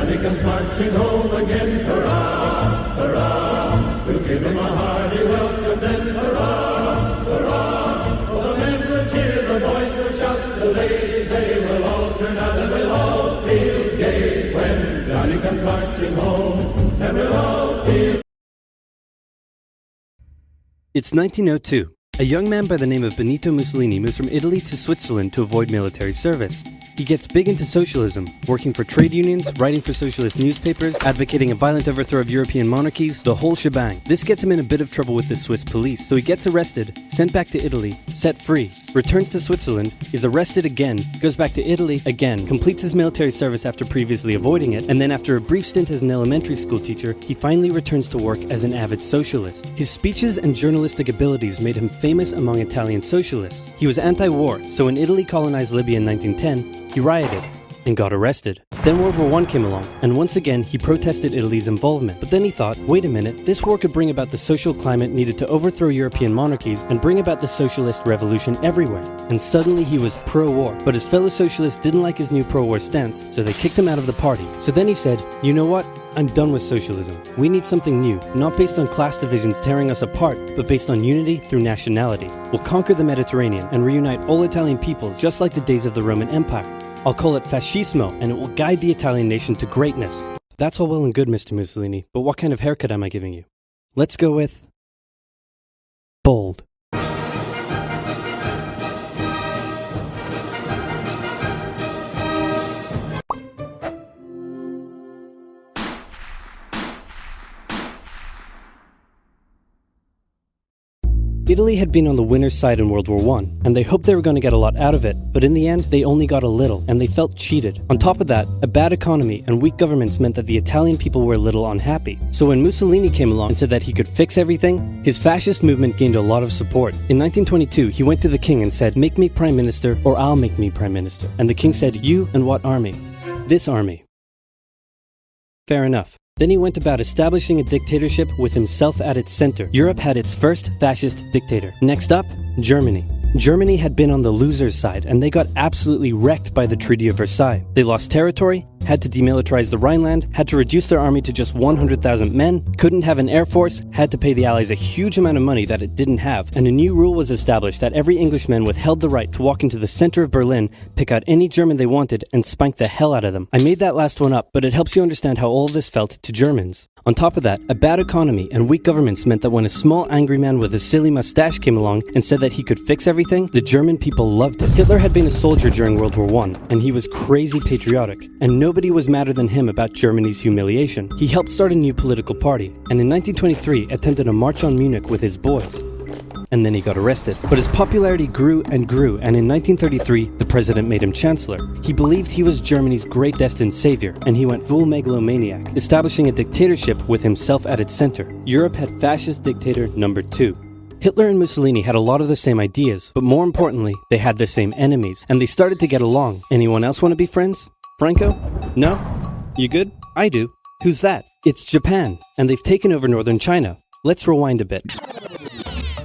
Johnny comes marching home again. Hurrah, hurrah, we'll give him a hearty welcome then. Hurrah, hurrah, oh, the men will cheer, the boys will shout, the ladies they will all turn out, and we'll all feel gay when Johnny comes marching home, and we'll all feel. It's 1902. A young man by the name of Benito Mussolini moves from Italy to Switzerland to avoid military service. He gets big into socialism, working for trade unions, writing for socialist newspapers, advocating a violent overthrow of European monarchies, the whole shebang. This gets him in a bit of trouble with the Swiss police, so he gets arrested, sent back to Italy, set free, returns to Switzerland, is arrested again, goes back to Italy again, completes his military service after previously avoiding it, and then after a brief stint as an elementary school teacher, he finally returns to work as an avid socialist. His speeches and journalistic abilities made him famous among Italian socialists. He was anti-war, so when Italy colonized Libya in 1910, he rioted and got arrested. Then World War I came along, and once again he protested Italy's involvement. But then he thought, wait a minute, this war could bring about the social climate needed to overthrow European monarchies and bring about the socialist revolution everywhere. And suddenly he was pro-war. But his fellow socialists didn't like his new pro-war stance, so they kicked him out of the party. So then he said, you know what? I'm done with socialism. We need something new, not based on class divisions tearing us apart, but based on unity through nationality. We'll conquer the Mediterranean and reunite all Italian peoples just like the days of the Roman Empire. I'll call it fascismo, and it will guide the Italian nation to greatness. That's all well and good, Mr. Mussolini, but what kind of haircut am I giving you? Let's go with bold. Italy had been on the winner's side in World War I, and they hoped they were going to get a lot out of it, but in the end, they only got a little, and they felt cheated. On top of that, a bad economy and weak governments meant that the Italian people were a little unhappy. So when Mussolini came along and said that he could fix everything, his fascist movement gained a lot of support. In 1922, he went to the king and said, make me prime minister, or I'll make me prime minister. And the king said, you and what army? This army. Fair enough. Then he went about establishing a dictatorship with himself at its center. Europe had its first fascist dictator. Next up, Germany. Germany had been on the loser's side, and they got absolutely wrecked by the Treaty of Versailles. They lost territory, had to demilitarize the Rhineland, had to reduce their army to just 100,000 men, couldn't have an air force, had to pay the Allies a huge amount of money that it didn't have, and a new rule was established that every Englishman withheld the right to walk into the center of Berlin, pick out any German they wanted, and spank the hell out of them. I made that last one up, but it helps you understand how all of this felt to Germans. On top of that, a bad economy and weak governments meant that when a small angry man with a silly mustache came along and said that he could fix everything, the German people loved it. Hitler had been a soldier during World War I, and he was crazy patriotic, and nobody was madder than him about Germany's humiliation. He helped start a new political party, and in 1923 attempted a march on Munich with his boys. And then he got arrested. But his popularity grew, and in 1933, the president made him chancellor. He believed he was Germany's great destined savior, and he went full megalomaniac, establishing a dictatorship with himself at its center. Europe had fascist dictator number 2. Hitler and Mussolini had a lot of the same ideas, but more importantly, they had the same enemies, and they started to get along. Anyone else want to be friends? Franco? No? You good? I do. Who's that? It's Japan, and they've taken over northern China. Let's rewind a bit.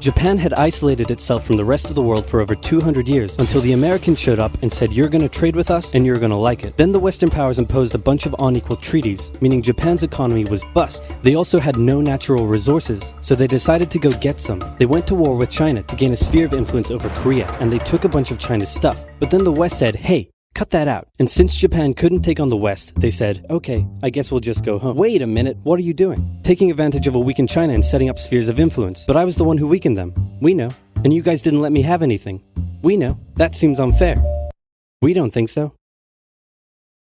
Japan had isolated itself from the rest of the world for over 200 years until the Americans showed up and said, you're going to trade with us and you're going to like it. Then the Western powers imposed a bunch of unequal treaties, meaning Japan's economy was bust. They also had no natural resources, so they decided to go get some. They went to war with China to gain a sphere of influence over Korea, and they took a bunch of China's stuff. But then the West said, hey, cut that out. And since Japan couldn't take on the West, they said, okay, I guess we'll just go home. Wait a minute, what are you doing? Taking advantage of a weakened China and setting up spheres of influence. But I was the one who weakened them. We know. And you guys didn't let me have anything. We know. That seems unfair. We don't think so.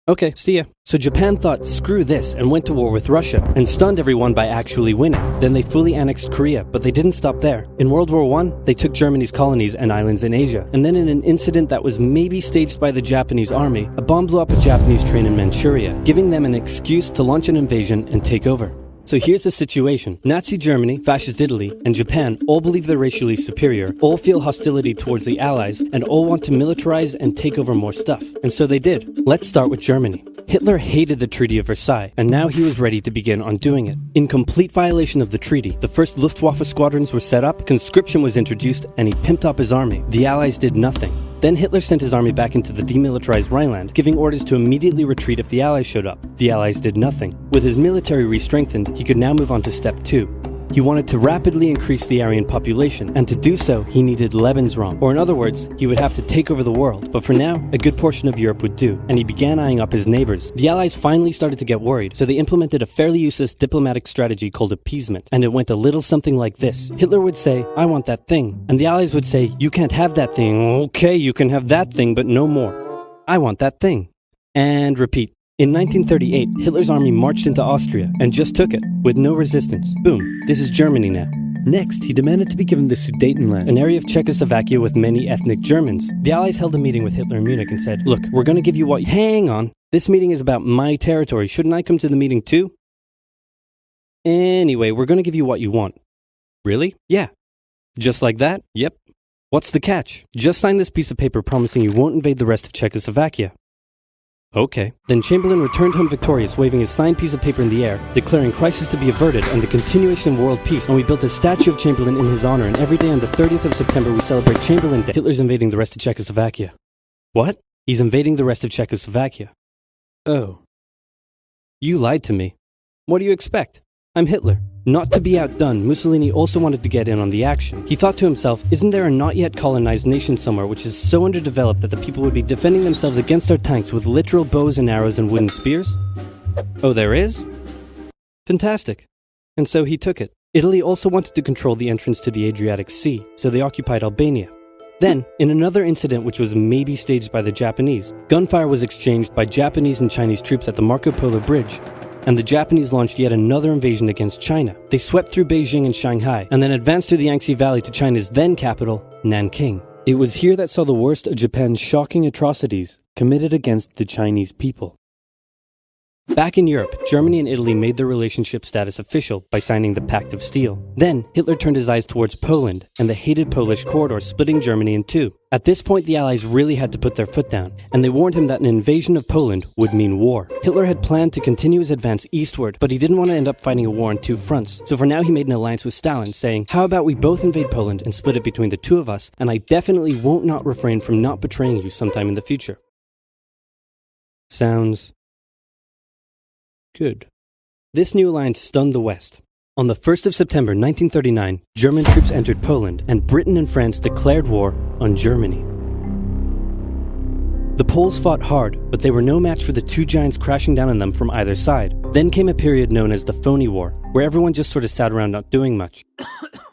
Okay, see ya. So Japan thought, screw this, and went to war with Russia, and stunned everyone by actually winning. Then they fully annexed Korea, but they didn't stop there. In World War I, they took Germany's colonies and islands in Asia, and then in an incident that was maybe staged by the Japanese army, a bomb blew up a Japanese train in Manchuria, giving them an excuse to launch an invasion and take over. So here's the situation. Nazi Germany, Fascist Italy, and Japan all believe they're racially superior, all feel hostility towards the Allies, and all want to militarize and take over more stuff. And so they did. Let's start with Germany. Hitler hated the Treaty of Versailles, and now he was ready to begin undoing it. In complete violation of the treaty, the first Luftwaffe squadrons were set up, conscription was introduced, and he pimped up his army. The Allies did nothing. Then Hitler sent his army back into the demilitarized Rhineland, giving orders to immediately retreat if the Allies showed up. The Allies did nothing. With his military re-strengthened, he could now move on to step 2. He wanted to rapidly increase the Aryan population, and to do so, he needed Lebensraum, or in other words, he would have to take over the world. But for now, a good portion of Europe would do, and he began eyeing up his neighbors. The Allies finally started to get worried, so they implemented a fairly useless diplomatic strategy called appeasement, and it went a little something like this. Hitler would say, "I want that thing," and the Allies would say, "You can't have that thing." "Okay, you can have that thing, but no more." "I want that thing." And repeat. In 1938, Hitler's army marched into Austria and just took it, with no resistance. Boom, this is Germany now. Next, he demanded to be given the Sudetenland, an area of Czechoslovakia with many ethnic Germans. The Allies held a meeting with Hitler in Munich and said, "Look, we're going to give you what— Hang on, this meeting is about my territory. Shouldn't I come to the meeting too?" "Anyway, we're going to give you what you want." "Really?" "Yeah." "Just like that?" "Yep." "What's the catch?" "Just sign this piece of paper promising you won't invade the rest of Czechoslovakia." "Okay." Then Chamberlain returned home victorious, waving his signed piece of paper in the air, declaring crisis to be averted and the continuation of world peace, and we built a statue of Chamberlain in his honor, and every day on the 30th of September we celebrate Chamberlain Day. Hitler's invading the rest of Czechoslovakia. What? He's invading the rest of Czechoslovakia. Oh. You lied to me. What do you expect? I'm Hitler. Not to be outdone, Mussolini also wanted to get in on the action. He thought to himself, isn't there a not yet colonized nation somewhere which is so underdeveloped that the people would be defending themselves against our tanks with literal bows and arrows and wooden spears? Oh, there is? Fantastic. And so he took it. Italy also wanted to control the entrance to the Adriatic Sea, so they occupied Albania. Then, in another incident which was maybe staged by the Japanese, gunfire was exchanged by Japanese and Chinese troops at the Marco Polo Bridge, and the Japanese launched yet another invasion against China. They swept through Beijing and Shanghai, and then advanced through the Yangtze Valley to China's then capital, Nanking. It was here that saw the worst of Japan's shocking atrocities committed against the Chinese people. Back in Europe, Germany and Italy made their relationship status official by signing the Pact of Steel. Then, Hitler turned his eyes towards Poland and the hated Polish corridor, splitting Germany in two. At this point, the Allies really had to put their foot down, and they warned him that an invasion of Poland would mean war. Hitler had planned to continue his advance eastward, but he didn't want to end up fighting a war on two fronts. So for now, he made an alliance with Stalin, saying, "How about we both invade Poland and split it between the two of us, and I definitely won't not refrain from not betraying you sometime in the future." Sounds good. This new alliance stunned the West. On the 1st of September 1939, German troops entered Poland, and Britain and France declared war on Germany. The Poles fought hard, but they were no match for the two giants crashing down on them from either side. Then came a period known as the Phony War, where everyone just sort of sat around not doing much.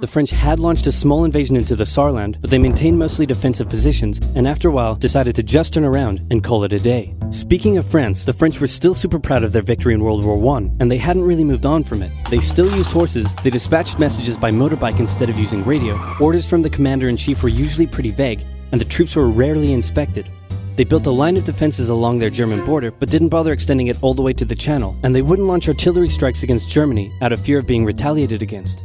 The French had launched a small invasion into the Saarland, but they maintained mostly defensive positions, and after a while decided to just turn around and call it a day. Speaking of France, the French were still super proud of their victory in World War I, and they hadn't really moved on from it. They still used horses, they dispatched messages by motorbike instead of using radio, orders from the commander-in-chief were usually pretty vague, and the troops were rarely inspected. They built a line of defenses along their German border, but didn't bother extending it all the way to the Channel, and they wouldn't launch artillery strikes against Germany out of fear of being retaliated against.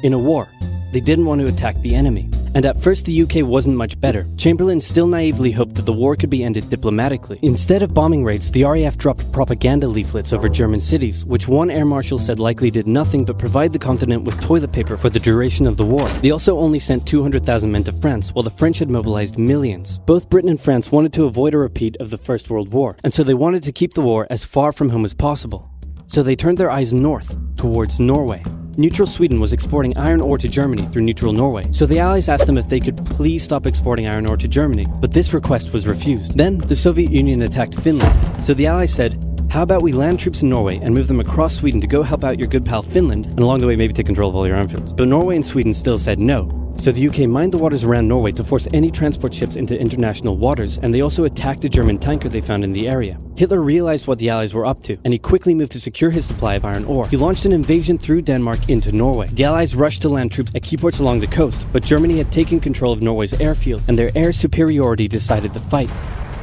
In a war, they didn't want to attack the enemy. And at first the UK wasn't much better. Chamberlain still naively hoped that the war could be ended diplomatically. Instead of bombing raids, the RAF dropped propaganda leaflets over German cities, which one air marshal said likely did nothing but provide the continent with toilet paper for the duration of the war. They also only sent 200,000 men to France, while the French had mobilized millions. Both Britain and France wanted to avoid a repeat of the First World War, and so they wanted to keep the war as far from home as possible. So they turned their eyes north, towards Norway. Neutral Sweden was exporting iron ore to Germany through neutral Norway, so the Allies asked them if they could please stop exporting iron ore to Germany, but this request was refused. Then, the Soviet Union attacked Finland, so the Allies said, how about we land troops in Norway and move them across Sweden to go help out your good pal Finland, and along the way maybe take control of all your armfields. But Norway and Sweden still said no. So the UK mined the waters around Norway to force any transport ships into international waters, and they also attacked a German tanker they found in the area. Hitler realized what the Allies were up to, and he quickly moved to secure his supply of iron ore. He launched an invasion through Denmark into Norway. The Allies rushed to land troops at key ports along the coast, but Germany had taken control of Norway's airfield, and their air superiority decided the fight.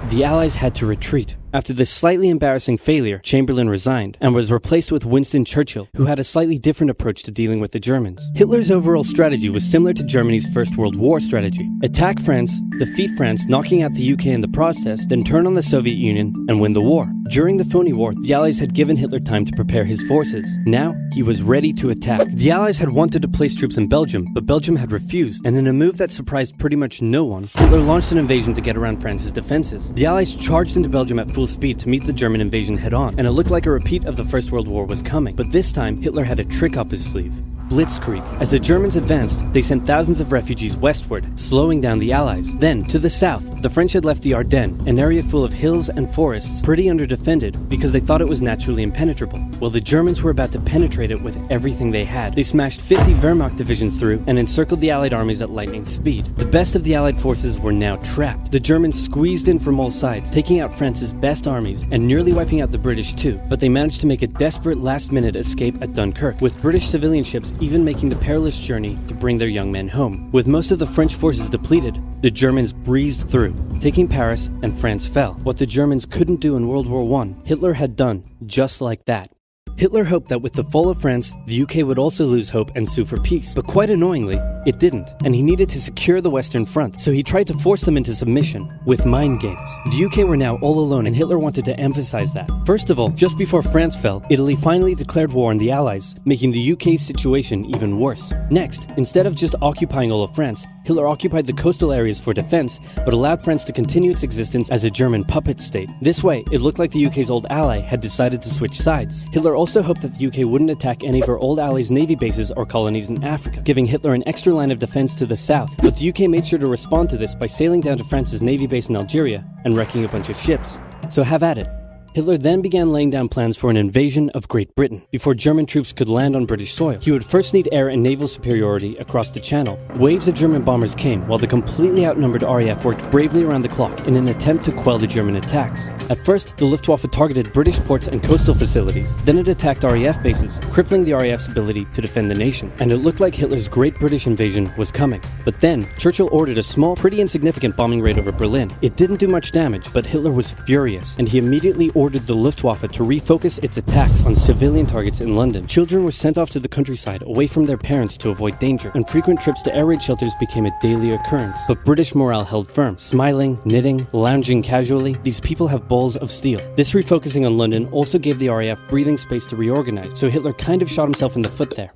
The Allies had to retreat. After this slightly embarrassing failure, Chamberlain resigned and was replaced with Winston Churchill, who had a slightly different approach to dealing with the Germans. Hitler's overall strategy was similar to Germany's First World War strategy. Attack France, defeat France, knocking out the UK in the process, then turn on the Soviet Union and win the war. During the phony war, the Allies had given Hitler time to prepare his forces. Now, he was ready to attack. The Allies had wanted to place troops in Belgium, but Belgium had refused, and in a move that surprised pretty much no one, Hitler launched an invasion to get around France's defenses. The Allies charged into Belgium at full speed to meet the German invasion head-on, and it looked like a repeat of the First World War was coming. But this time, Hitler had a trick up his sleeve. Blitzkrieg. As the Germans advanced, they sent thousands of refugees westward, slowing down the Allies. Then, to the south, the French had left the Ardennes, an area full of hills and forests, pretty underdefended because they thought it was naturally impenetrable. Well, the Germans were about to penetrate it with everything they had. They smashed 50 Wehrmacht divisions through and encircled the Allied armies at lightning speed. The best of the Allied forces were now trapped. The Germans squeezed in from all sides, taking out France's best armies and nearly wiping out the British too, but they managed to make a desperate last-minute escape at Dunkirk, with British civilian ships even making the perilous journey to bring their young men home. With most of the French forces depleted, the Germans breezed through, taking Paris, and France fell. What the Germans couldn't do in World War I, Hitler had done just like that. Hitler hoped that with the fall of France, the UK would also lose hope and sue for peace. But quite annoyingly, it didn't, and he needed to secure the Western Front, so he tried to force them into submission with mind games. The UK were now all alone, and Hitler wanted to emphasize that. First of all, just before France fell, Italy finally declared war on the Allies, making the UK's situation even worse. Next, instead of just occupying all of France, Hitler occupied the coastal areas for defense, but allowed France to continue its existence as a German puppet state. This way, it looked like the UK's old ally had decided to switch sides. Hitler also hoped that the UK wouldn't attack any of her old allies' navy bases or colonies in Africa, giving Hitler an extra line of defense to the south. But the UK made sure to respond to this by sailing down to France's navy base in Algeria and wrecking a bunch of ships. So have at it. Hitler then began laying down plans for an invasion of Great Britain. Before German troops could land on British soil, he would first need air and naval superiority across the Channel. Waves of German bombers came, while the completely outnumbered RAF worked bravely around the clock in an attempt to quell the German attacks. At first, the Luftwaffe targeted British ports and coastal facilities. Then it attacked RAF bases, crippling the RAF's ability to defend the nation. And it looked like Hitler's Great British invasion was coming. But then, Churchill ordered a small, pretty insignificant bombing raid over Berlin. It didn't do much damage, but Hitler was furious, and he immediately ordered the Luftwaffe to refocus its attacks on civilian targets in London. Children were sent off to the countryside away from their parents to avoid danger, and frequent trips to air raid shelters became a daily occurrence. But British morale held firm. Smiling, knitting, lounging casually, these people have balls of steel. This refocusing on London also gave the RAF breathing space to reorganize, so Hitler kind of shot himself in the foot there.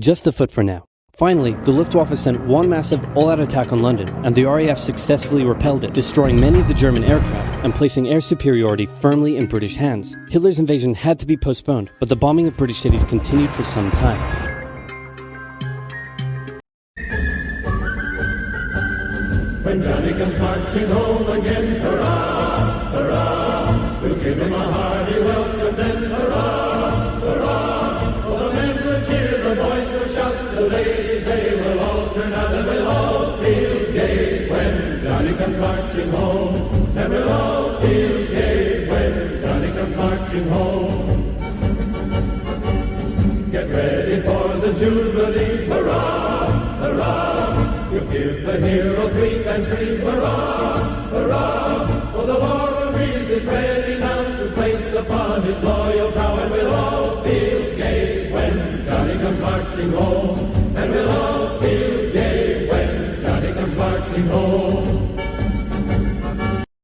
Just the foot for now. Finally, the Luftwaffe sent one massive all-out attack on London, and the RAF successfully repelled it, destroying many of the German aircraft and placing air superiority firmly in British hands. Hitler's invasion had to be postponed, but the bombing of British cities continued for some time. When Johnny comes marching home again, hurrah, hurrah, we'll give him a hearty welcome then, hurrah, hurrah. Oh, the men will cheer, the boys will shout, the ladies they will all turn out, and we'll all feel gay when Johnny comes marching home. And we'll all feel gay when Johnny comes marching home. Get ready for the Jubilee, hurrah, hurrah. We'll give the hero 3 times 3, hurrah, hurrah. For the war breeze is ready now to place upon his loyal brow, and we'll all feel gay when Johnny comes marching home. And we'll all feel gay when Johnny comes marching home.